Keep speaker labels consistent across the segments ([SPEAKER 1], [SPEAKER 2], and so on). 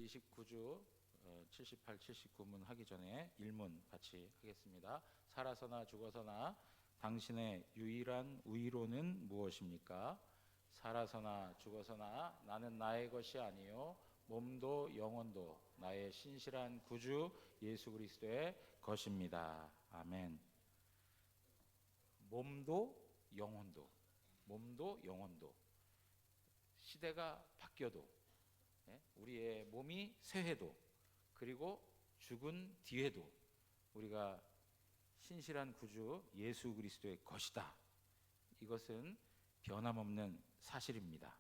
[SPEAKER 1] 제29주 78, 79문 하기 전에 1문 같이 하겠습니다. 살아서나 죽어서나 당신의 유일한 위로는 무엇입니까? 살아서나 죽어서나 나는 나의 것이 아니요 몸도 영혼도 나의 신실한 구주 예수 그리스도의 것입니다. 아멘. 몸도 영혼도, 몸도 영혼도. 시대가 바뀌어도 우리의 몸이 쇠해도 그리고 죽은 뒤에도 우리가 신실한 구주 예수 그리스도의 것이다. 이것은 변함없는 사실입니다.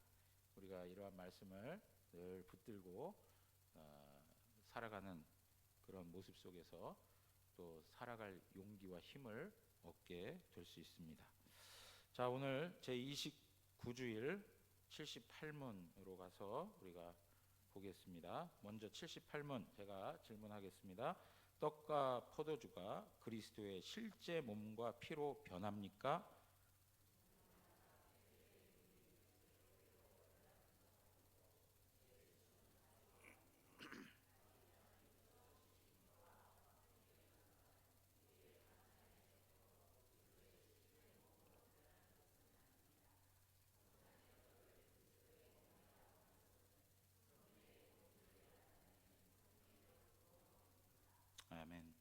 [SPEAKER 1] 우리가 이러한 말씀을 늘 붙들고 살아가는 그런 모습 속에서 또 살아갈 용기와 힘을 얻게 될 수 있습니다. 자, 오늘 제29주일 78문으로 가서 우리가 보겠습니다. 먼저 78문 제가 질문하겠습니다. 떡과 포도주가 그리스도의 실제 몸과 피로 변합니까? 아멘.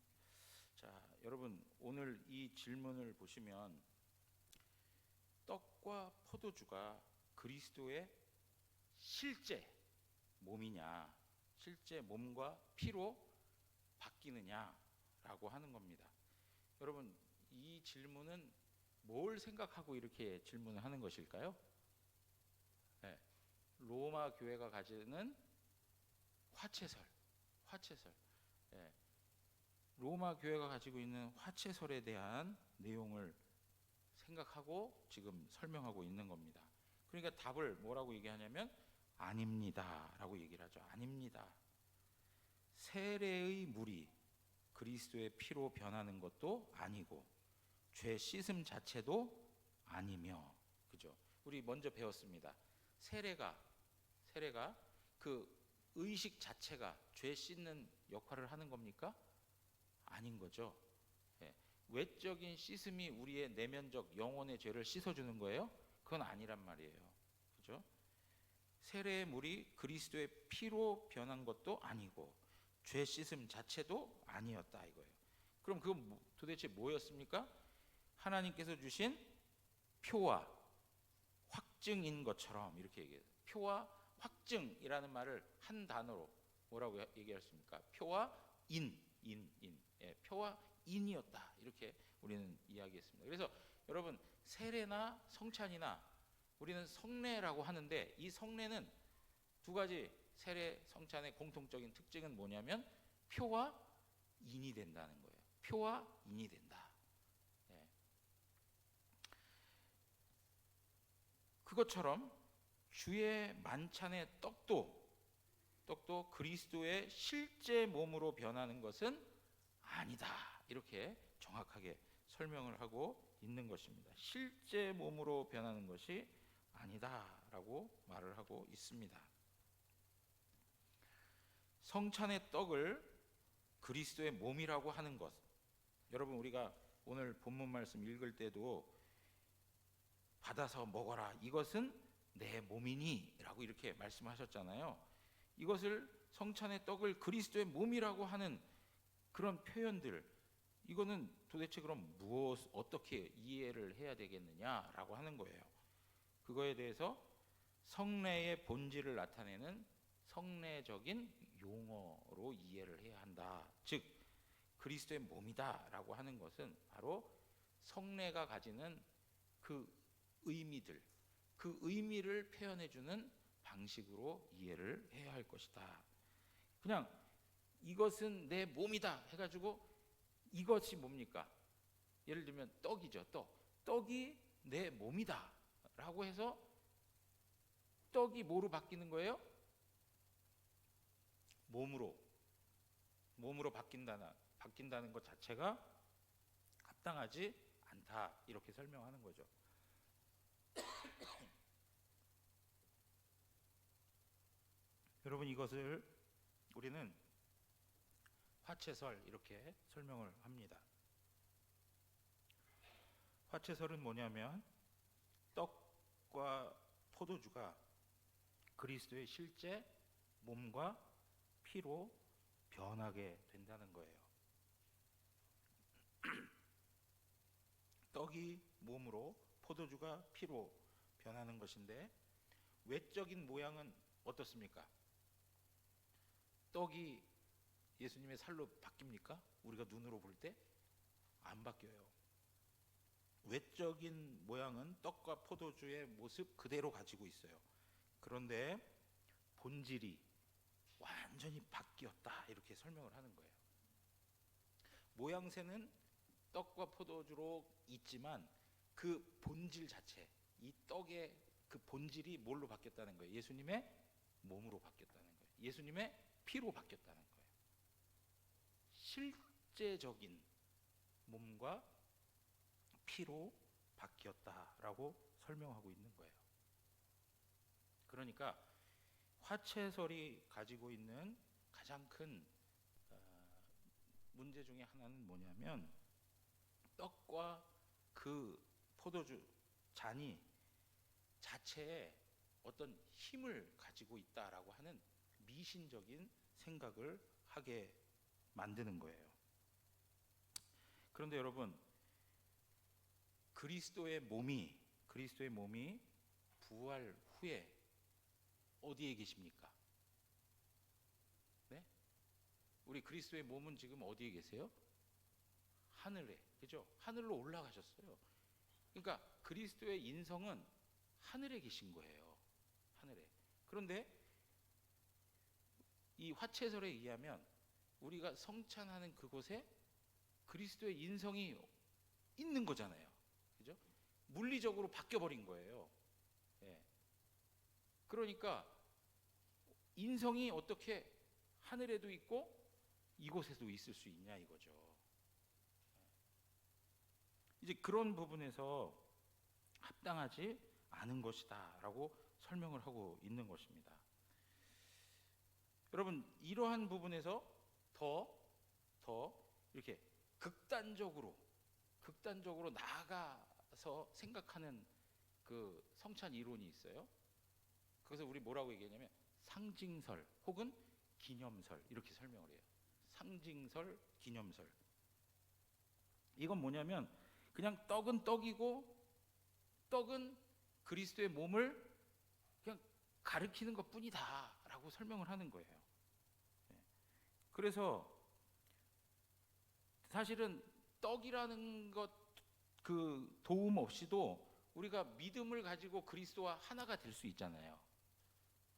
[SPEAKER 1] 자, 여러분 오늘 이 질문을 보시면 떡과 포도주가 그리스도의 실제 몸이냐, 실제 몸과 피로 바뀌느냐라고 하는 겁니다. 여러분 이 질문은 뭘 생각하고 이렇게 질문을 하는 것일까요? 네, 로마 교회가 가지는 화채설. 네, 로마 교회가 가지고 있는 화채설에 대한 내용을 생각하고 지금 설명하고 있는 겁니다. 그러니까 답을 뭐라고 얘기하냐면 아닙니다 라고 얘기를 하죠. 아닙니다. 세례의 물이 그리스도의 피로 변하는 것도 아니고 죄 씻음 자체도 아니며, 그죠? 우리 먼저 배웠습니다. 세례가 그 의식 자체가 죄 씻는 역할을 하는 겁니까? 아닌 거죠. 예. 외적인 씻음이 우리의 내면적 영혼의 죄를 씻어주는 거예요? 그건 아니란 말이에요. 그죠? 세례의 물이 그리스도의 피로 변한 것도 아니고 죄 씻음 자체도 아니었다 이거예요. 그럼 그건 도대체 뭐였습니까? 하나님께서 주신 표와 확증인 것처럼 이렇게 얘기해요. 표와 확증이라는 말을 한 단어로 뭐라고 얘기했습니까? 표와 인. 예, 표와 인이었다 이렇게 우리는 이야기했습니다. 그래서 여러분 세례나 성찬이나 우리는 성례라고 하는데 이 성례는 두 가지 세례 성찬의 공통적인 특징은 뭐냐면 표와 인이 된다는 거예요. 표와 인이 된다. 예. 그것처럼 주의 만찬의 떡도 그리스도의 실제 몸으로 변하는 것은 아니다. 이렇게 정확하게 설명을 하고 있는 것입니다. 실제 몸으로 변하는 것이 아니다라고 말을 하고 있습니다. 성찬의 떡을 그리스도의 몸이라고 하는 것. 여러분 우리가 오늘 본문 말씀 읽을 때도 받아서 먹어라. 이것은 내 몸이니 라고 이렇게 말씀하셨잖아요. 이것을 성찬의 떡을 그리스도의 몸이라고 하는 그런 표현들, 이거는 도대체 그럼 어떻게 이해를 해야 되겠느냐라고 하는 거예요. 그거에 대해서 성례의 본질을 나타내는 성례적인 용어로 이해를 해야 한다. 즉 그리스도의 몸이다라고 하는 것은 바로 성례가 가지는 그 의미들, 그 의미를 표현해주는 방식으로 이해를 해야 할 것이다. 그냥 이것은 내 몸이다 해가지고 이것이 뭡니까? 예를 들면 떡이죠. 떡이 내 몸이다 라고 해서 떡이 뭐로 바뀌는 거예요? 몸으로 바뀐다는 것 자체가 합당하지 않다 이렇게 설명하는 거죠. 여러분 이것을 우리는 화채설 이렇게 설명을 합니다. 화채설은 뭐냐면 떡과 포도주가 그리스도의 실제 몸과 피로 변하게 된다는 거예요. 떡이 몸으로 포도주가 피로 변하는 것인데 외적인 모양은 어떻습니까? 떡이 예수님의 살로 바뀝니까? 우리가 눈으로 볼 때 안 바뀌어요. 외적인 모양은 떡과 포도주의 모습 그대로 가지고 있어요. 그런데 본질이 완전히 바뀌었다 이렇게 설명을 하는 거예요. 모양새는 떡과 포도주로 있지만 그 본질 자체, 이 떡의 그 본질이 뭘로 바뀌었다는 거예요? 예수님의 몸으로 바뀌었다는 거예요. 예수님의 피로 바뀌었다는 거예요. 실제적인 몸과 피로 바뀌었다라고 설명하고 있는 거예요. 그러니까 화채설이 가지고 있는 가장 큰 문제 중에 하나는 뭐냐면 떡과 그 포도주 잔이 자체에 어떤 힘을 가지고 있다라고 하는 미신적인 생각을 하게 만드는 거예요. 그런데 여러분, 그리스도의 몸이 부활 후에 어디에 계십니까? 네? 우리 그리스도의 몸은 지금 어디에 계세요? 하늘에, 그죠? 하늘로 올라가셨어요. 그러니까 그리스도의 인성은 하늘에 계신 거예요. 하늘에. 그런데 이 화채설에 의하면 우리가 성찬하는 그곳에 그리스도의 인성이 있는 거잖아요. 그죠? 물리적으로 바뀌어버린 거예요. 예. 그러니까 인성이 어떻게 하늘에도 있고 이곳에도 있을 수 있냐 이거죠. 이제 그런 부분에서 합당하지 않은 것이다라고 설명을 하고 있는 것입니다. 여러분, 이러한 부분에서 더 이렇게 극단적으로 나아가서 생각하는 그 성찬 이론이 있어요. 그래서 우리 뭐라고 얘기하냐면 상징설 혹은 기념설 이렇게 설명을 해요. 상징설, 기념설. 이건 뭐냐면 그냥 떡은 떡이고 떡은 그리스도의 몸을 그냥 가리키는 것뿐이다라고 설명을 하는 거예요. 그래서 사실은 떡이라는 것 그 도움 없이도 우리가 믿음을 가지고 그리스도와 하나가 될 수 있잖아요.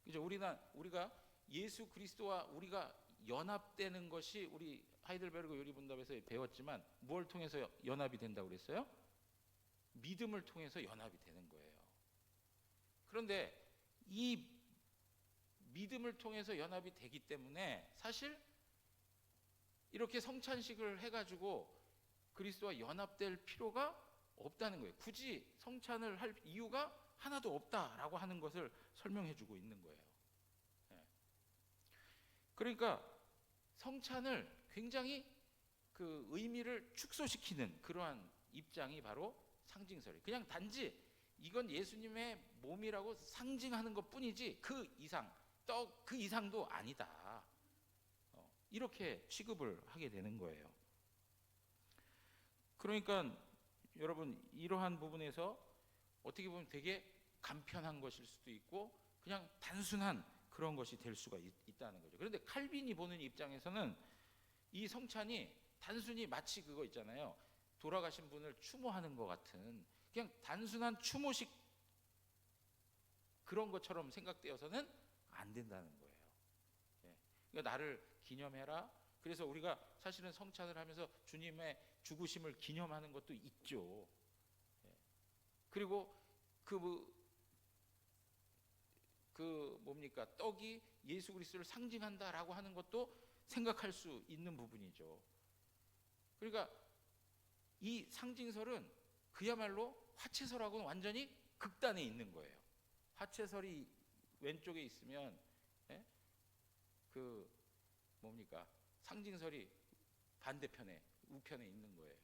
[SPEAKER 1] 그죠? 우리가 예수 그리스도와 우리가 연합되는 것이 우리 하이델베르그 요리분답에서 배웠지만 뭘 통해서 연합이 된다고 그랬어요? 믿음을 통해서 연합이 되는 거예요. 그런데 이 믿음을 통해서 연합이 되기 때문에 사실 이렇게 성찬식을 해가지고 그리스도와 연합될 필요가 없다는 거예요. 굳이 성찬을 할 이유가 하나도 없다라고 하는 것을 설명해주고 있는 거예요. 그러니까 성찬을 굉장히 그 의미를 축소시키는 그러한 입장이 바로 상징설이에요. 그냥 단지 이건 예수님의 몸이라고 상징하는 것 뿐이지 그 이상도 아니다. 이렇게 취급을 하게 되는 거예요. 그러니까 여러분, 이러한 부분에서 어떻게 보면 되게 간편한 것일 수도 있고 그냥 단순한 그런 것이 될 수가 있다는 거죠. 그런데 칼빈이 보는 입장에서는 이 성찬이 단순히 마치 그거 있잖아요. 돌아가신 분을 추모하는 것 같은 그냥 단순한 추모식 그런 것처럼 생각되어서는 안 된다는 거예요. 그러니까 나를 기념해라. 그래서 우리가 사실은 성찬을 하면서 주님의 죽으심을 기념하는 것도 있죠. 그리고 뭡니까? 떡이 예수 그리스도를 상징한다라고 하는 것도 생각할 수 있는 부분이죠. 그러니까 이 상징설은 그야말로 화채설하고는 완전히 극단에 있는 거예요. 화채설이 왼쪽에 있으면 뭡니까? 상징설이 반대편에 우편에 있는 거예요.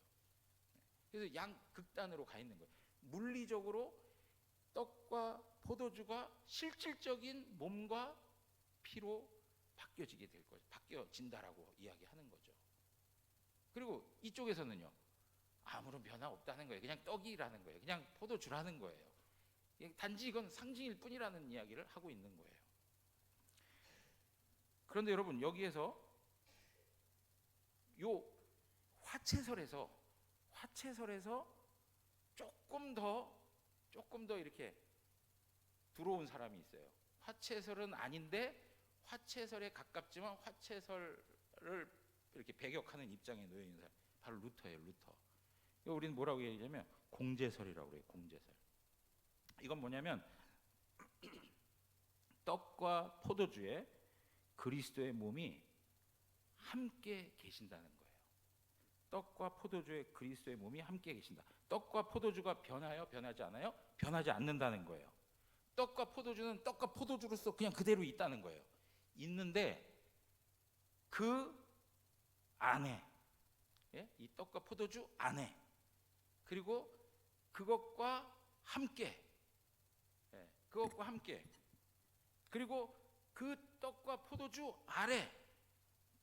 [SPEAKER 1] 그래서 양극단으로 가 있는 거예요. 물리적으로 떡과 포도주가 실질적인 몸과 피로 바뀌어지게 될 거죠. 바뀌어진다라고 이야기하는 거죠. 그리고 이쪽에서는요, 아무런 변화 없다는 거예요. 그냥 떡이라는 거예요. 그냥 포도주라는 거예요. 단지 이건 상징일 뿐이라는 이야기를 하고 있는 거예요. 그런데 여러분, 여기에서 요 화채설에서 조금 더 이렇게 들어온 사람이 있어요. 화채설은 아닌데 화채설에 가깝지만 화채설을 이렇게 배격하는 입장에 놓여 있는 사람, 바로 루터예요. 루터. 이거 우리는 뭐라고 얘기하냐면 공제설이라고 그래요. 공제설. 이건 뭐냐면 떡과 포도주에 그리스도의 몸이 함께 계신다는 거예요. 떡과 포도주에 그리스도의 몸이 함께 계신다. 떡과 포도주가 변하여 변하지 않아요? 변하지 않는다는 거예요. 떡과 포도주는 떡과 포도주로서 그냥 그대로 있다는 거예요. 있는데 그 안에, 이 떡과 포도주 안에, 그리고 그것과 함께, 그것과 함께, 그리고 그 떡과 포도주 아래,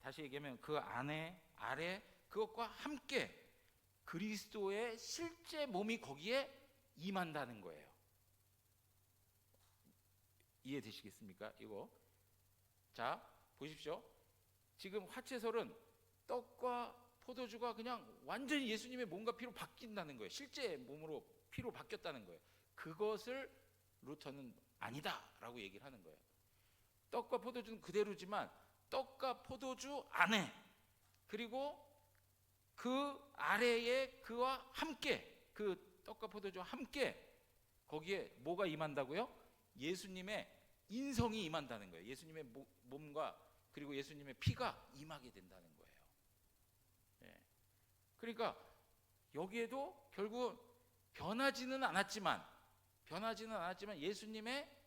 [SPEAKER 1] 다시 얘기하면 그 안에, 아래, 그것과 함께 그리스도의 실제 몸이 거기에 임한다는 거예요. 이해되시겠습니까? 이거. 자, 보십시오. 지금 화채설은 떡과 포도주가 그냥 완전히 예수님의 몸과 피로 바뀐다는 거예요. 실제 몸으로 피로 바뀌었다는 거예요. 그것을 루터는 아니다라고 얘기를 하는 거예요. 떡과 포도주는 그대로지만 떡과 포도주 안에, 그리고 그 아래에 그와 함께, 그 떡과 포도주와 함께 거기에 뭐가 임한다고요? 예수님의 인성이 임한다는 거예요. 예수님의 몸과 그리고 예수님의 피가 임하게 된다는 거예요. 그러니까 여기에도 결국 변하지는 않았지만 예수님의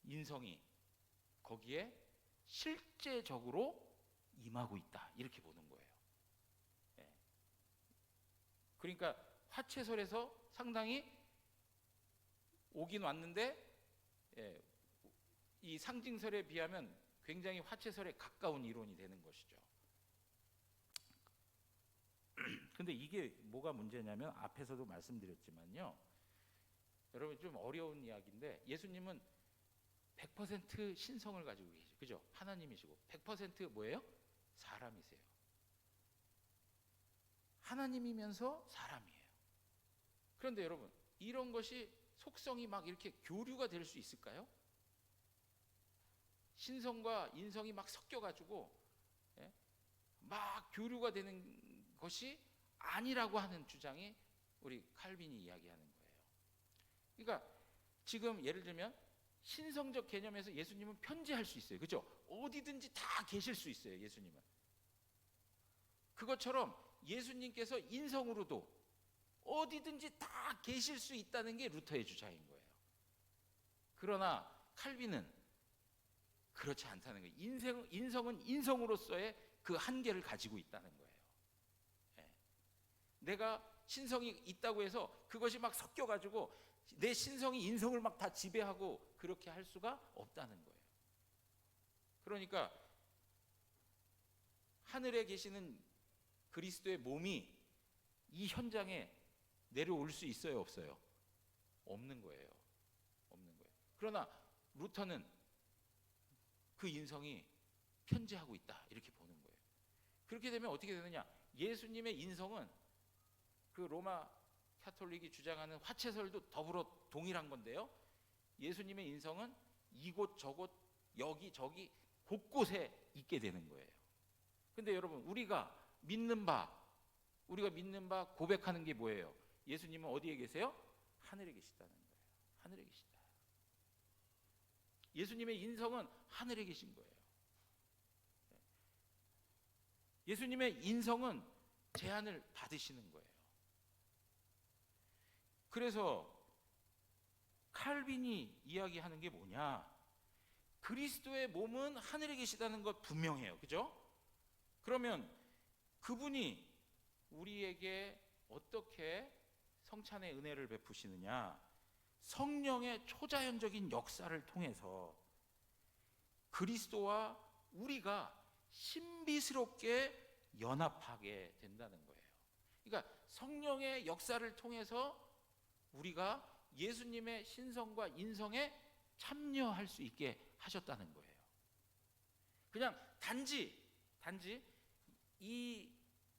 [SPEAKER 1] 인성이 거기에 실제적으로 임하고 있다, 이렇게 보는 거예요. 그러니까 화채설에서 상당히 오긴 왔는데, 이 상징설에 비하면 굉장히 화채설에 가까운 이론이 되는 것이죠. 근데 이게 뭐가 문제냐면, 앞에서도 말씀드렸지만요, 여러분 좀 어려운 이야기인데, 예수님은 100% 신성을 가지고 계시죠. 그죠? 하나님이시고 100% 뭐예요? 사람이세요. 하나님이면서 사람이에요. 그런데 여러분, 이런 것이 속성이 막 이렇게 교류가 될 수 있을까요? 신성과 인성이 막 섞여가지고 막 교류가 되는 것이 아니라고 하는 주장이 우리 칼빈이 이야기하는 거예요. 그러니까 지금 예를 들면 신성적 개념에서 예수님은 편재할 수 있어요. 그죠? 어디든지 다 계실 수 있어요. 예수님은. 그것처럼 예수님께서 인성으로도 어디든지 다 계실 수 있다는 게 루터의 주장인 거예요. 그러나 칼빈은 그렇지 않다는 거예요. 인성은 인성으로서의 그 한계를 가지고 있다는 거예요. 내가 신성이 있다고 해서 그것이 막 섞여가지고 내 신성이 인성을 막 다 지배하고 그렇게 할 수가 없다는 거예요. 그러니까 하늘에 계시는 그리스도의 몸이 이 현장에 내려올 수 있어요, 없어요? 없는 거예요. 없는 거예요. 그러나 루터는 그 인성이 편재하고 있다, 이렇게 보는 거예요. 그렇게 되면 어떻게 되느냐? 예수님의 인성은 그 로마 카톨릭이 주장하는 화채설도 더불어 동일한 건데요, 예수님의 인성은 이곳 저곳 여기 저기 곳곳에 있게 되는 거예요. 근데 여러분, 우리가 믿는 바 고백하는 게 뭐예요? 예수님은 어디에 계세요? 하늘에 계시다는 거예요. 하늘에 계시다. 예수님의 인성은 하늘에 계신 거예요. 예수님의 인성은 제한을 받으시는 거예요. 그래서 칼빈이 이야기하는 게 뭐냐? 그리스도의 몸은 하늘에 계시다는 것 분명해요. 그죠? 그러면 그분이 우리에게 어떻게 성찬의 은혜를 베푸시느냐? 성령의 초자연적인 역사를 통해서 그리스도와 우리가 신비스럽게 연합하게 된다는 거예요. 그러니까 성령의 역사를 통해서 우리가 예수님의 신성과 인성에 참여할 수 있게 하셨다는 거예요. 그냥 단지 이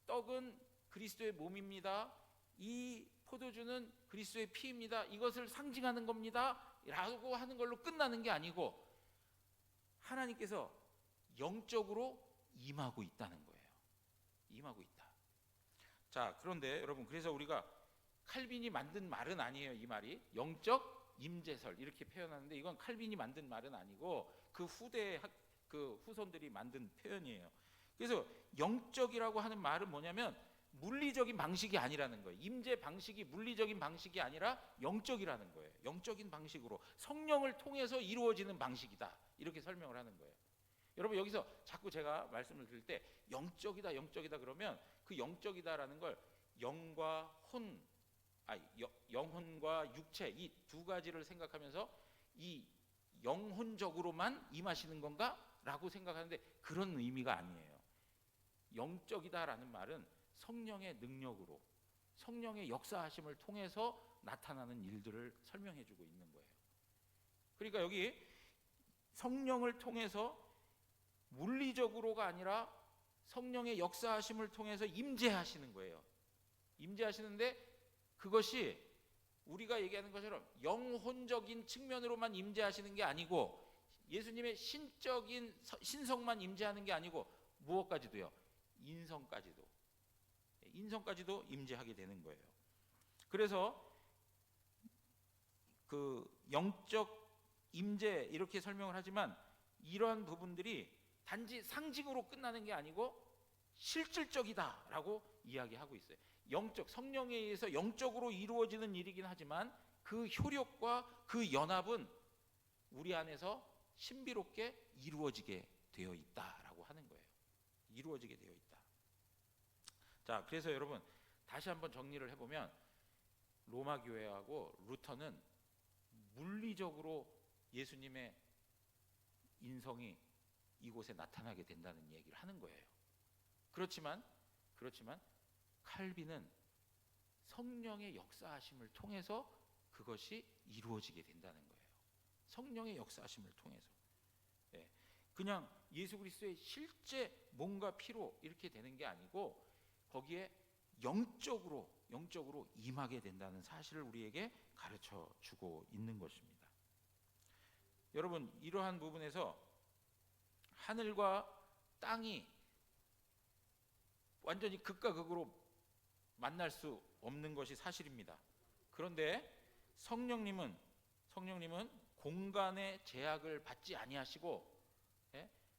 [SPEAKER 1] 떡은 그리스도의 몸입니다, 이 포도주는 그리스도의 피입니다, 이것을 상징하는 겁니다 라고 하는 걸로 끝나는 게 아니고 하나님께서 영적으로 임하고 있다는 거예요. 임하고 있다. 자, 그런데 여러분, 그래서 우리가 칼빈이 만든 말은 아니에요. 이 말이 영적 임재설 이렇게 표현하는데 이건 칼빈이 만든 말은 아니고 그 후손들이 만든 표현이에요. 그래서 영적이라고 하는 말은 뭐냐면 물리적인 방식이 아니라는 거예요. 임재 방식이 물리적인 방식이 아니라 영적이라는 거예요. 영적인 방식으로 성령을 통해서 이루어지는 방식이다, 이렇게 설명을 하는 거예요. 여러분, 여기서 자꾸 제가 말씀을 드릴 때 영적이다 그러면 그 영적이다라는 걸 영혼과 육체 이 두 가지를 생각하면서 이 영혼적으로만 임하시는 건가? 라고 생각하는데 그런 의미가 아니에요. 영적이다라는 말은 성령의 능력으로, 성령의 역사하심을 통해서 나타나는 일들을 설명해 주고 있는 거예요. 그러니까 여기 성령을 통해서 물리적으로가 아니라 성령의 역사하심을 통해서 임재하시는 거예요. 임재하시는데 그것이 우리가 얘기하는 것처럼 영혼적인 측면으로만 임재하시는 게 아니고 예수님의 신적인 신성만 임재하는 게 아니고 무엇까지도요? 인성까지도 임재하게 되는 거예요. 그래서 그 영적 임재 이렇게 설명을 하지만 이러한 부분들이 단지 상징으로 끝나는 게 아니고 실질적이다라고 이야기하고 있어요. 성령에 의해서 영적으로 이루어지는 일이긴 하지만 그 효력과 그 연합은 우리 안에서 신비롭게 이루어지게 되어 있다라고 하는 거예요. 이루어지게 되어 있다. 자, 그래서 여러분 다시 한번 정리를 해보면 로마 교회하고 루터는 물리적으로 예수님의 인성이 이곳에 나타나게 된다는 얘기를 하는 거예요. 그렇지만 칼빈은 성령의 역사하심을 통해서 그것이 이루어지게 된다는 거예요. 성령의 역사하심을 통해서. 그냥 예수 그리스도의 실제 몸과 피로 이렇게 되는 게 아니고 거기에 영적으로 임하게 된다는 사실을 우리에게 가르쳐 주고 있는 것입니다. 여러분, 이러한 부분에서 하늘과 땅이 완전히 극과 극으로 만날 수 없는 것이 사실입니다. 그런데 성령님은 공간의 제약을 받지 아니하시고,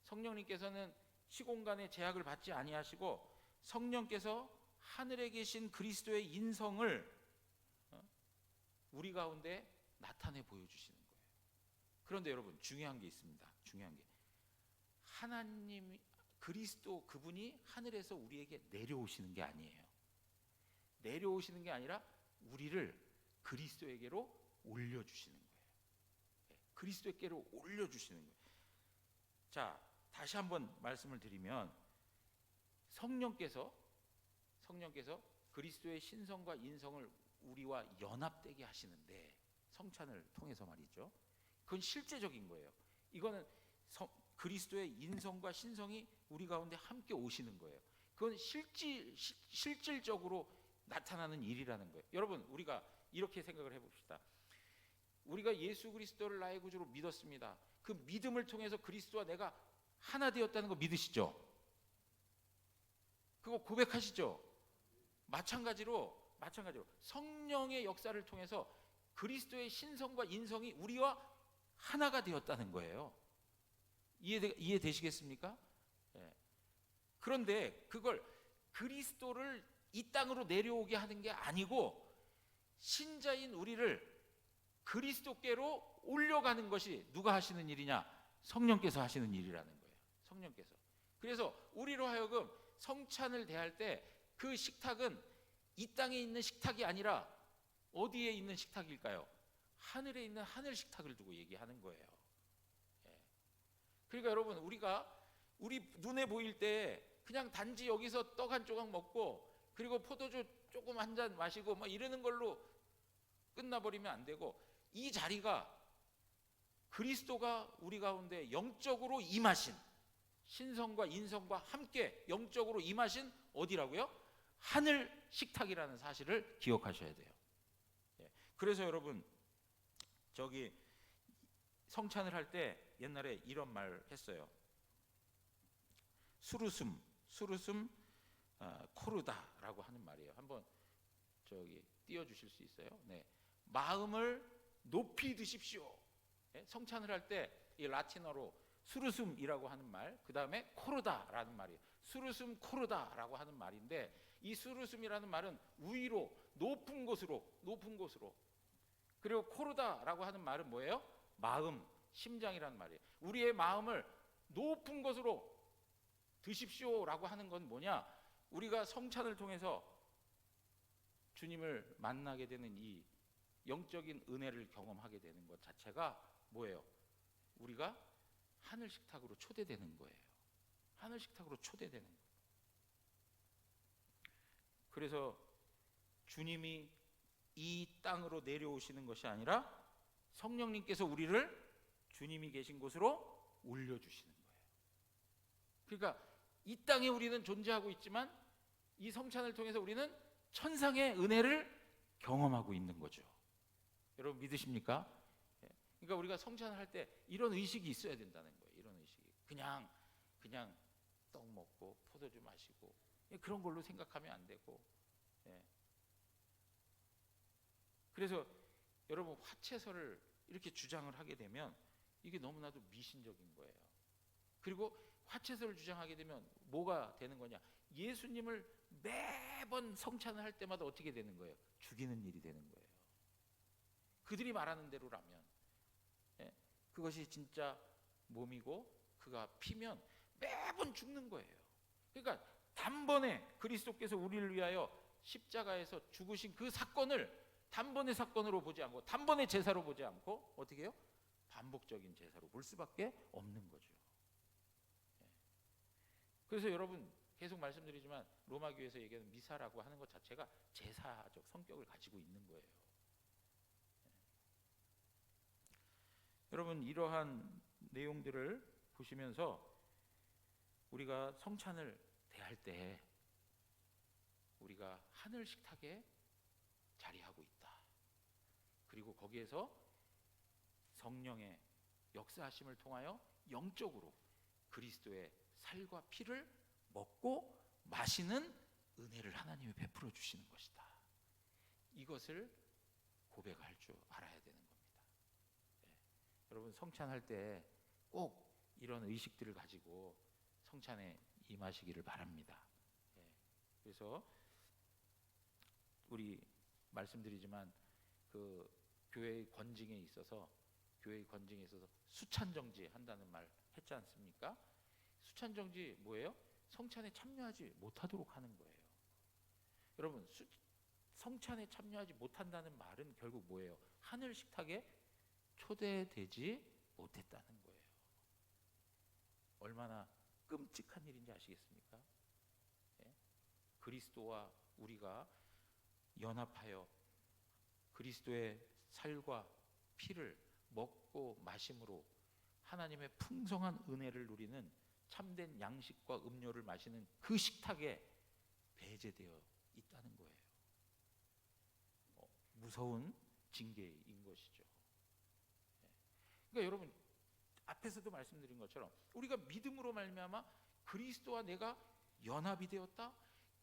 [SPEAKER 1] 성령님께서는 시공간의 제약을 받지 아니하시고 성령께서 하늘에 계신 그리스도의 인성을 우리 가운데 나타내 보여주시는 거예요. 그런데 여러분, 중요한 게 있습니다. 중요한 게 하나님 그리스도 그분이 하늘에서 우리에게 내려오시는 게 아니에요. 내려오시는 게 아니라 우리를 그리스도에게로 올려주시는 거예요. 그리스도에게로 올려주시는 거예요. 자, 다시 한번 말씀을 드리면 성령께서 그리스도의 신성과 인성을 우리와 연합되게 하시는데 성찬을 통해서 말이죠. 그건 실제적인 거예요. 이거는 그리스도의 인성과 신성이 우리 가운데 함께 오시는 거예요. 그건 실질적으로 나타나는 일이라는 거예요. 여러분, 우리가 이렇게 생각을 해봅시다. 우리가 예수 그리스도를 나의 구주로 믿었습니다. 그 믿음을 통해서 그리스도와 내가 하나 되었다는 거 믿으시죠? 그거 고백하시죠? 마찬가지로 성령의 역사를 통해서 그리스도의 신성과 인성이 우리와 하나가 되었다는 거예요. 이해되시겠습니까? 그런데 그걸 그리스도를 이 땅으로 내려오게 하는 게 아니고 신자인 우리를 그리스도께로 올려가는 것이 누가 하시는 일이냐? 성령께서 하시는 일이라는 거예요. 성령께서. 그래서 우리로 하여금 성찬을 대할 때 그 식탁은 이 땅에 있는 식탁이 아니라 어디에 있는 식탁일까요? 하늘에 있는 하늘 식탁을 두고 얘기하는 거예요. 예. 그러니까 여러분, 우리 눈에 보일 때 그냥 단지 여기서 떡 한 조각 먹고 그리고 포도주 조금 한 잔 마시고 뭐 이러는 걸로 끝나버리면 안 되고, 이 자리가 그리스도가 우리 가운데 영적으로 임하신, 신성과 인성과 함께 영적으로 임하신 어디라고요? 하늘 식탁이라는 사실을 기억하셔야 돼요. 예. 그래서 여러분, 저기 성찬을 할 때 옛날에 이런 말 했어요. 수르숨 코르다라고 하는 말이에요. 한번 저기 띄워주실 수 있어요? 네. 마음을 높이 드십시오. 예? 성찬을 할 때 이 라틴어로 수르숨이라고 하는 말, 그 다음에 코르다라는 말이에요. 수르숨 코르다라고 하는 말인데, 이 수르숨이라는 말은 위로, 높은 곳으로, 그리고 코르다라고 하는 말은 뭐예요? 마음, 심장이라는 말이에요. 우리의 마음을 높은 곳으로 드십시오라고 하는 건 뭐냐? 우리가 성찬을 통해서 주님을 만나게 되는 이 영적인 은혜를 경험하게 되는 것 자체가 뭐예요? 우리가 하늘 식탁으로 초대되는 거예요. 하늘 식탁으로 초대되는 거예요. 그래서 주님이 이 땅으로 내려오시는 것이 아니라 성령님께서 우리를 주님이 계신 곳으로 올려주시는 거예요. 그러니까 이 땅에 우리는 존재하고 있지만 이 성찬을 통해서 우리는 천상의 은혜를 경험하고 있는 거죠. 여러분 믿으십니까? 그러니까 우리가 성찬을 할 때 이런 의식이 있어야 된다는 거예요. 이런 의식이. 그냥 떡 먹고 포도주 마시고 그런 걸로 생각하면 안 되고. 그래서 여러분, 화채설을 이렇게 주장을 하게 되면 이게 너무나도 미신적인 거예요. 그리고 화채설을 주장하게 되면 뭐가 되는 거냐? 예수님을 매번 성찬을 할 때마다 어떻게 되는 거예요? 죽이는 일이 되는 거예요. 그들이 말하는 대로라면, 그것이 진짜 몸이고 그가 피면 매번 죽는 거예요. 그러니까 단번에 그리스도께서 우리를 위하여 십자가에서 죽으신 그 사건을 단번의 사건으로 보지 않고, 단번의 제사로 보지 않고 어떻게 해요? 반복적인 제사로 볼 수밖에 없는 거죠. 그래서 여러분, 계속 말씀드리지만 로마 교회에서 얘기하는 미사라고 하는 것 자체가 제사적 성격을 가지고 있는 거예요. 여러분, 이러한 내용들을 보시면서 우리가 성찬을 대할 때 우리가 하늘 식탁에 자리하고 있다. 그리고 거기에서 성령의 역사하심을 통하여 영적으로 그리스도의 살과 피를 먹고 마시는 은혜를 하나님이 베풀어 주시는 것이다. 이것을 고백할 줄 알아야 되는 겁니다. 여러분, 성찬할 때 꼭 이런 의식들을 가지고 성찬에 임하시기를 바랍니다. 그래서 우리 말씀드리지만 그 교회의 권징에 있어서 수찬정지 한다는 말 했지 않습니까? 수찬정지 뭐예요? 성찬에 참여하지 못하도록 하는 거예요. 여러분, 성찬에 참여하지 못한다는 말은 결국 뭐예요? 하늘 식탁에 초대되지 못했다는 거예요. 얼마나 끔찍한 일인지 아시겠습니까? 그리스도와 우리가 연합하여 그리스도의 살과 피를 먹고 마심으로 하나님의 풍성한 은혜를 누리는 참된 양식과 음료를 마시는 그 식탁에 배제되어 있다는 거예요. 무서운 징계인 것이죠. 그러니까 여러분, 앞에서도 말씀드린 것처럼 우리가 믿음으로 말미암아 그리스도와 내가 연합이 되었다,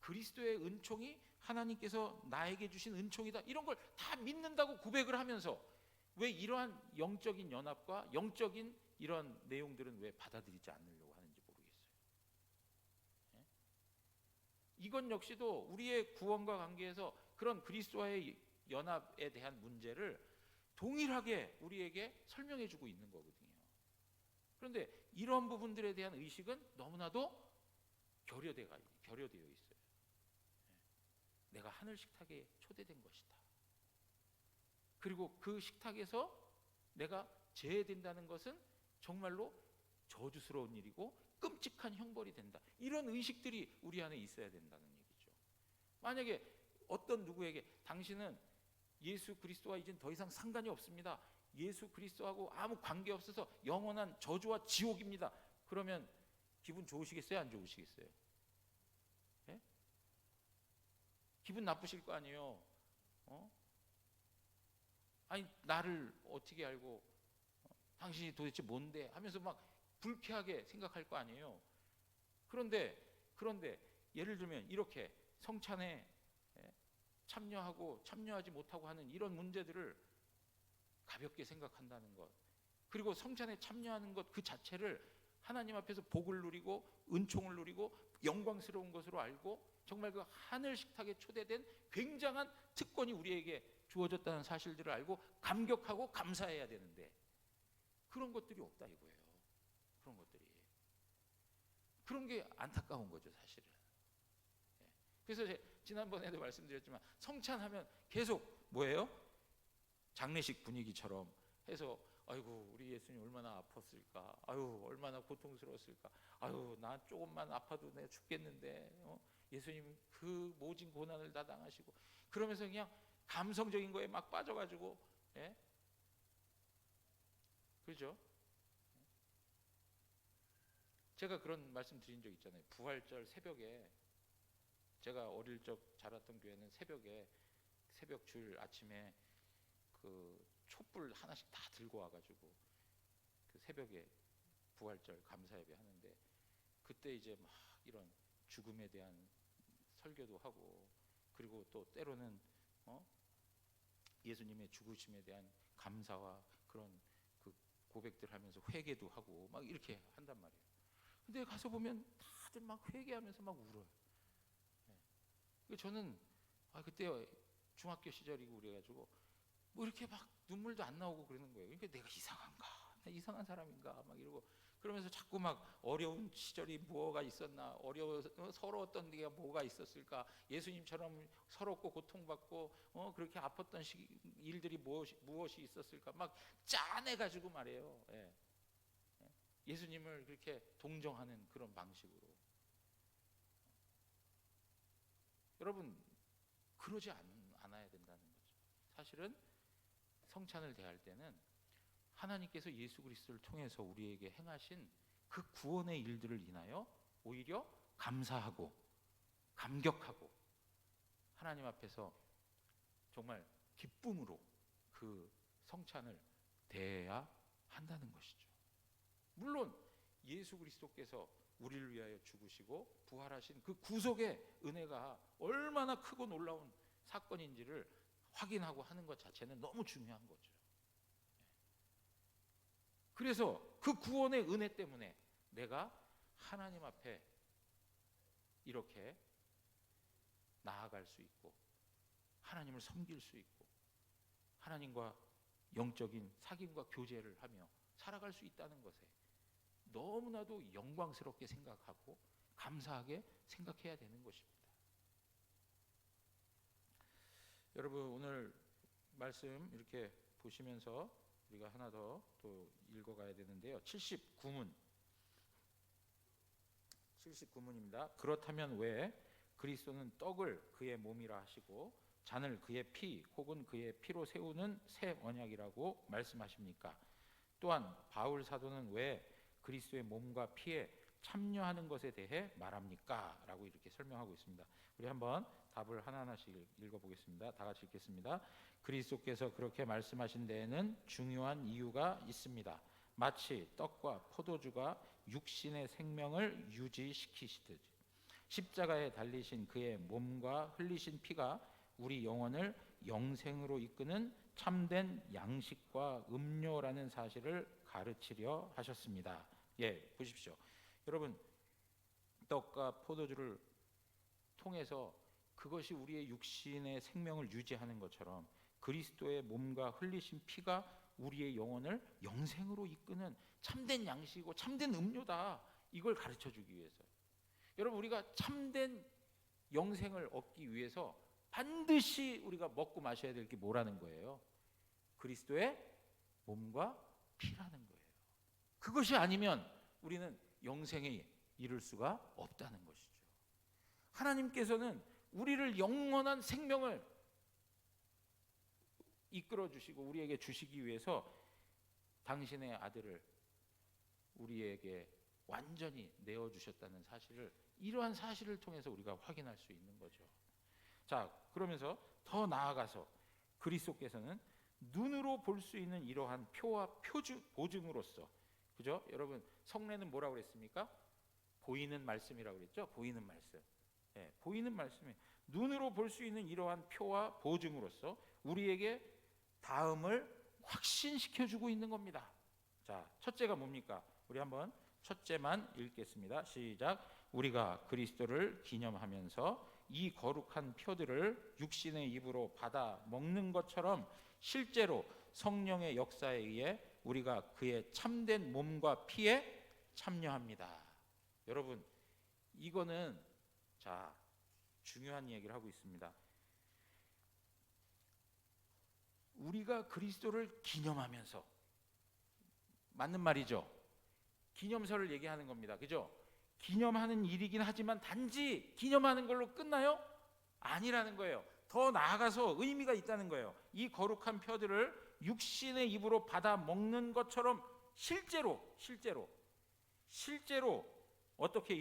[SPEAKER 1] 그리스도의 은총이 하나님께서 나에게 주신 은총이다, 이런 걸 다 믿는다고 고백을 하면서 왜 이러한 영적인 연합과 영적인 이런 내용들은 왜 받아들이지 않으려고 하는지 모르겠어요. 이건 역시도 우리의 구원과 관계에서 그런 그리스도와의 연합에 대한 문제를 동일하게 우리에게 설명해 주고 있는 거거든요. 그런데 이런 부분들에 대한 의식은 너무나도 결여되어 있어요. 내가 하늘 식탁에 초대된 것이다. 그리고 그 식탁에서 내가 제외된다는 것은 정말로 저주스러운 일이고 끔찍한 형벌이 된다. 이런 의식들이 우리 안에 있어야 된다는 얘기죠. 만약에 어떤 누구에게 당신은 예수 그리스도와 이젠 더 이상 상관이 없습니다. 예수 그리스도하고 아무 관계 없어서 영원한 저주와 지옥입니다. 그러면 기분 좋으시겠어요? 안 좋으시겠어요? 예? 기분 나쁘실 거 아니에요. 아니 나를 어떻게 알고 당신이 도대체 뭔데 하면서 막 불쾌하게 생각할 거 아니에요. 그런데 예를 들면 이렇게 성찬에 참여하고 참여하지 못하고 하는 이런 문제들을 가볍게 생각한다는 것, 그리고 성찬에 참여하는 것 그 자체를 하나님 앞에서 복을 누리고 은총을 누리고 영광스러운 것으로 알고 정말 그 하늘 식탁에 초대된 굉장한 특권이 우리에게 주어졌다는 사실들을 알고 감격하고 감사해야 되는데 그런 것들이 없다 이거예요. 그런 게 안타까운 거죠 사실은. 그래서 지난번에도 말씀드렸지만 성찬하면 계속 뭐예요? 장례식 분위기처럼 해서 아이고 우리 예수님 얼마나 아팠을까, 아유 얼마나 고통스러웠을까, 아유 나 조금만 아파도 내가 죽겠는데 예수님 그 모진 고난을 다 당하시고, 그러면서 그냥 감성적인 거에 막 빠져가지고, 그렇죠? 제가 그런 말씀 드린 적 있잖아요. 부활절 새벽에, 제가 어릴 적 자랐던 교회는 새벽 줄 아침에 그 촛불 하나씩 다 들고 와가지고 그 새벽에 부활절 감사예배 하는데, 그때 이제 막 이런 죽음에 대한 설교도 하고, 그리고 또 때로는 예수님의 죽으심에 대한 감사와 그런 그 고백들 하면서 회개도 하고 막 이렇게 한단 말이에요. 근데 가서 보면 다들 막 회개하면서 막 울어요. 저는 그때 중학교 시절이고 그래가지고 뭐 이렇게 막 눈물도 안 나오고 그러는 거예요. 그러니까 내가 이상한가, 나 이상한 사람인가 막 이러고, 그러면서 자꾸 막 어려운 시절이 뭐가 있었나, 서러웠던 게 뭐가 있었을까, 예수님처럼 서럽고 고통받고 그렇게 아팠던 일들이 무엇이 있었을까 막 짜내가지고 말이에요. 예수님을 그렇게 동정하는 그런 방식으로. 여러분 그러지 않아야 된다는 거죠. 사실은 성찬을 대할 때는 하나님께서 예수 그리스도를 통해서 우리에게 행하신 그 구원의 일들을 인하여 오히려 감사하고 감격하고 하나님 앞에서 정말 기쁨으로 그 성찬을 대해야 한다는 것이죠. 물론 예수 그리스도께서 우리를 위하여 죽으시고 부활하신 그 구속의 은혜가 얼마나 크고 놀라운 사건인지를 확인하고 하는 것 자체는 너무 중요한 거죠. 그래서 그 구원의 은혜 때문에 내가 하나님 앞에 이렇게 나아갈 수 있고 하나님을 섬길 수 있고 하나님과 영적인 사귐과 교제를 하며 살아갈 수 있다는 것에 너무나도 영광스럽게 생각하고 감사하게 생각해야 되는 것입니다. 여러분 오늘 말씀 이렇게 보시면서 우리가 하나 더 또 읽어가야 되는데요. 79문입니다. 그렇다면 왜 그리스도는 떡을 그의 몸이라 하시고 잔을 그의 피 혹은 그의 피로 세우는 새 언약이라고 말씀하십니까? 또한 바울 사도는 왜 그리스도의 몸과 피에 참여하는 것에 대해 말합니까? 라고 이렇게 설명하고 있습니다. 우리 한번 답을 하나하나씩 읽어보겠습니다. 다 같이 읽겠습니다. 그리스도께서 그렇게 말씀하신 데에는 중요한 이유가 있습니다. 마치 떡과 포도주가 육신의 생명을 유지시키시듯 십자가에 달리신 그의 몸과 흘리신 피가 우리 영혼을 영생으로 이끄는 참된 양식과 음료라는 사실을 가르치려 하셨습니다. 보십시오. 여러분 떡과 포도주를 통해서 그것이 우리의 육신의 생명을 유지하는 것처럼 그리스도의 몸과 흘리신 피가 우리의 영혼을 영생으로 이끄는 참된 양식이고 참된 음료다. 이걸 가르쳐 주기 위해서. 여러분, 우리가 참된 영생을 얻기 위해서 반드시 우리가 먹고 마셔야 될 게 뭐라는 거예요? 그리스도의 몸과 피라는 거예요. 그것이 아니면 우리는 영생에 이를 수가 없다는 것이죠. 하나님께서는 우리를 영원한 생명을 이끌어 주시고 우리에게 주시기 위해서 당신의 아들을 우리에게 완전히 내어 주셨다는 사실을, 이러한 사실을 통해서 우리가 확인할 수 있는 거죠. 자, 그러면서 더 나아가서 그리스도께서는 눈으로 볼 수 있는 이러한 표와 보증으로서, 그죠? 여러분, 성례는 뭐라고 그랬습니까? 보이는 말씀이라고 그랬죠? 보이는 말씀. 네, 보이는 말씀이 눈으로 볼 수 있는 이러한 표와 보증으로서 우리에게 다음을 확신시켜 주고 있는 겁니다. 자, 첫째가 뭡니까? 우리 한번 첫째만 읽겠습니다. 시작. 우리가 그리스도를 기념하면서 이 거룩한 표들을 육신의 입으로 받아 먹는 것처럼 실제로 성령의 역사에 의해 우리가 그의 참된 몸과 피에 참여합니다. 여러분, 이거는 자, 중요한 얘기를 하고 있습니다. 우리가 그리스도를 기념하면서, 맞는 말이죠? 기념설을 얘기하는 겁니다. 그죠? 기념하는 일이긴 하지만 단지 기념하는 걸로 끝나요? 아니라는 거예요. 더 나아가서 의미가 있다는 거예요. 이 거룩한 표들을 육신의 입으로 받아 먹는 것처럼 실제로 어떻게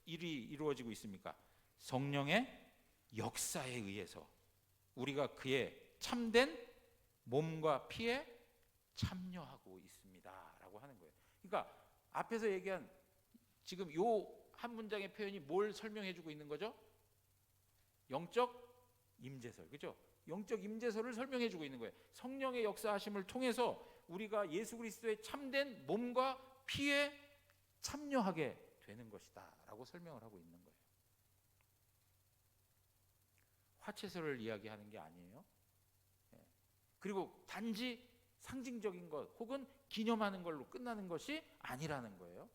[SPEAKER 1] 일이 이루어지고 있습니까? 성령의 역사에 의해서 우리가 그의 참된 몸과 피에 참여하고 있습니다 라고 하는 거예요. 그러니까 앞에서 얘기한 지금 요 한 문장의 표현이 뭘 설명해 주고 있는 거죠? 영적 임재설, 그죠? 영적 임재설을 설명해 주고 있는 거예요. 성령의 역사하심을 통해서 우리가 예수 그리스도의 참된 몸과 피에 참여하게 되는 것이다 라고 설명을 하고 있는 거예요. 화채설을 이야기하는 게 아니에요. 그리고 단지 상징적인 것 혹은 기념하는 걸로 끝나는 것이 아니라는 거예요.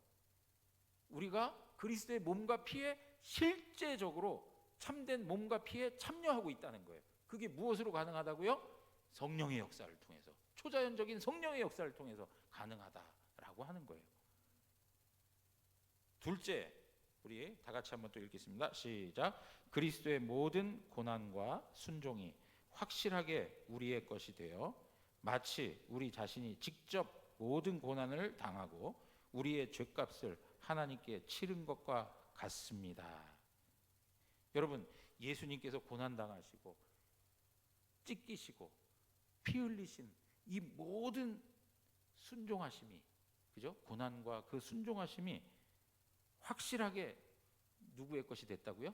[SPEAKER 1] 우리가 그리스도의 몸과 피에 실제적으로 참된 몸과 피에 참여하고 있다는 거예요. 그게 무엇으로 가능하다고요? 성령의 역사를 통해서, 초자연적인 성령의 역사를 통해서 가능하다라고 하는 거예요. 둘째, 우리 다 같이 한번 또 읽겠습니다. 시작. 그리스도의 모든 고난과 순종이 확실하게 우리의 것이 되어 마치 우리 자신이 직접 모든 고난을 당하고 우리의 죄값을 하나님께 치른 것과 같습니다. 여러분, 예수님께서 고난 당하시고 찢기시고 피 흘리신 이 모든 순종하심이, 그죠? 고난과 그 순종하심이 확실하게 누구의 것이 됐다고요?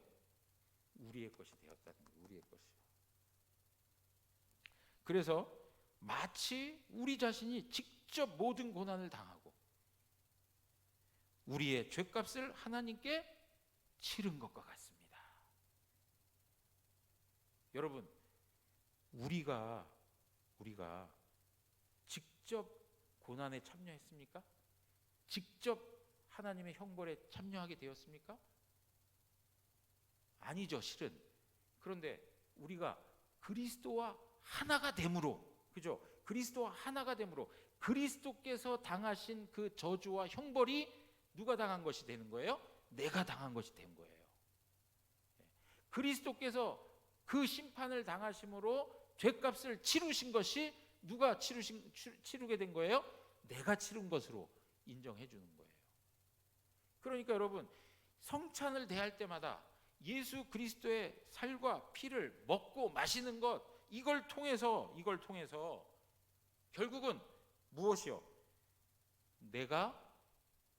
[SPEAKER 1] 우리의 것이 되었다는 거예요. 우리의 것이요. 그래서 마치 우리 자신이 직접 모든 고난을 당하고 우리의 죄값을 하나님께 치른 것과 같습니다. 여러분, 우리가 직접 고난에 참여했습니까? 직접 하나님의 형벌에 참여하게 되었습니까? 아니죠, 실은. 그런데 우리가 그리스도와 하나가 됨으로, 그죠? 그리스도와 하나가 됨으로 그리스도께서 당하신 그 저주와 형벌이 누가 당한 것이 되는 거예요? 내가 당한 것이 된 거예요. 그리스도께서 그 심판을 당하심으로 죄값을 치르신 것이 누가 치르게 된 거예요? 내가 치른 것으로 인정해 주는 거예요. 그러니까 여러분, 성찬을 대할 때마다 예수 그리스도의 살과 피를 먹고 마시는 것, 이걸 통해서 결국은 무엇이요? 내가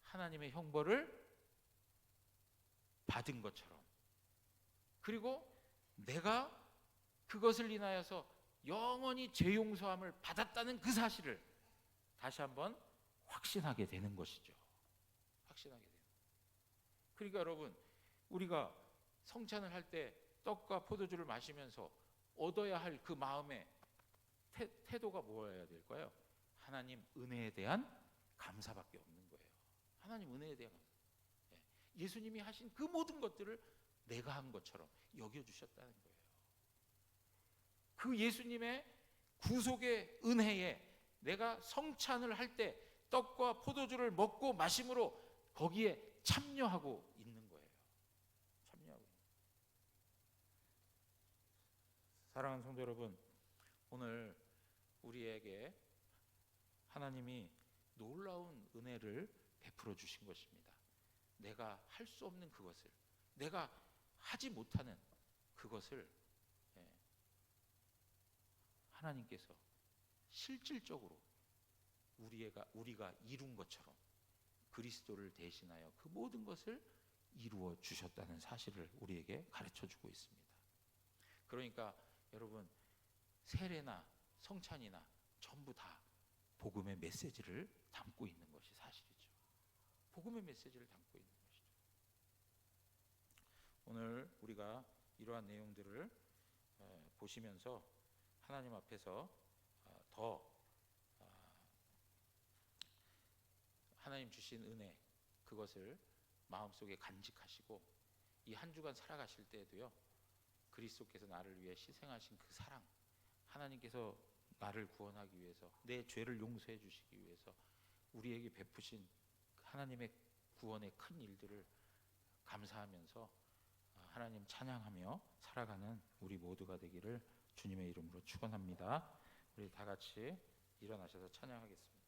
[SPEAKER 1] 하나님의 형벌을 받은 것처럼, 그리고 내가 그것을 인하여서 영원히 죄 용서함을 받았다는 그 사실을 다시 한번 확신하게 되는 것이죠. 확신하게 돼요. 그러니까 여러분, 우리가 성찬을 할 때 떡과 포도주를 마시면서 얻어야 할 그 마음의 태도가 뭐여야 될까요? 하나님 은혜에 대한 감사밖에 없는 거예요. 하나님 은혜에 대한 감사. 예수님이 하신 그 모든 것들을 내가 한 것처럼 여겨주셨다는 거예요. 그 예수님의 구속의 은혜에 내가 성찬을 할 때 떡과 포도주를 먹고 마심으로 거기에 참여하고 있는 거예요. 참여하고 있는 거예요. 사랑하는 성도 여러분, 오늘 우리에게 하나님이 놀라운 은혜를 베풀어 주신 것입니다. 내가 할 수 없는 그것을, 내가 하지 못하는 그것을 하나님께서 실질적으로 우리가 이룬 것처럼 그리스도를 대신하여 그 모든 것을 이루어 주셨다는 사실을 우리에게 가르쳐 주고 있습니다. 그러니까 여러분, 세례나 성찬이나 전부 다 복음의 메시지를 담고 있는 것이 사실이죠. 복음의 메시지를 담고 있는 것이죠. 오늘 우리가 이러한 내용들을 보시면서 하나님 앞에서 더 하나님 주신 은혜, 그것을 마음속에 간직하시고 이 한 주간 살아가실 때에도요, 그리스도께서 나를 위해 희생하신 그 사랑, 하나님께서 나를 구원하기 위해서, 내 죄를 용서해 주시기 위해서 우리에게 베푸신 하나님의 구원의 큰 일들을 감사하면서 하나님 찬양하며 살아가는 우리 모두가 되기를 주님의 이름으로 축원합니다. 우리 다 같이 일어나셔서 찬양하겠습니다.